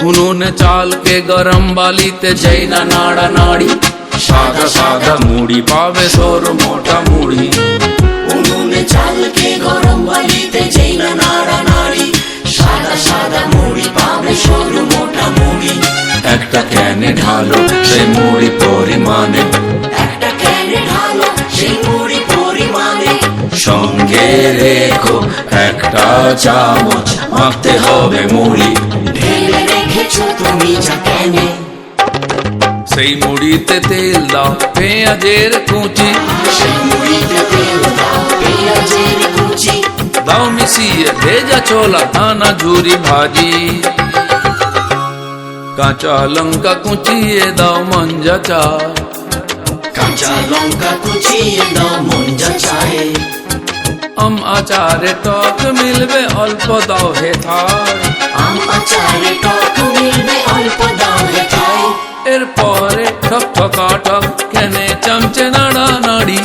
उन्होंने चाल के गरम बालीते जैना नाड़ा नाड़ी सादा सादा मुड़ी पावे सोर मोटा मुड़ी उन्होंने चाल के गरम बालीते जैना नाड़ा नाड़ी सादा सादा मुड़ी पावे सोर मोटा मुड़ी একটা ক্যানে ঢালো সেই মুড়ি পরিমাণে একটা ক্যানে ঢালো সেই মুড়ি পরিমাণে সঙ্গে রেখো একটা চামচ মাখতে হবে মুড়ি ঢেলে রেখেছো তুমি যা ক্যানে সেই মুড়িতে তেল দাও পেঁয়াজের কুচি সেই মুড়িতে তেল দাও পেঁয়াজের কুচি দাও মিশিয়ে ভেজা ছোলা দানা ঝুরি ভাজি কাঁচা লঙ্কা কুচিয়ে দাও মঞ্জা চা কাঁচা লঙ্কা কুচিয়ে দাও মঞ্জা চায়ে আম আচারে টক মিলবে অল্প দাও হেথায় আম আচারে টক মিলবে অল্প দাও হেথায় এরপরে ঠক ঠকাঠক কেনে চামচে নাড়া নাড়ি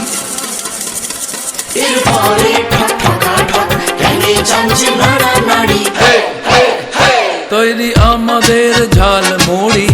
এরপরে ঠক ঠকাঠক ক্যানে চামচে নাড়া নাড়ি তৈরি আমাদের ঝাল মুড়ি।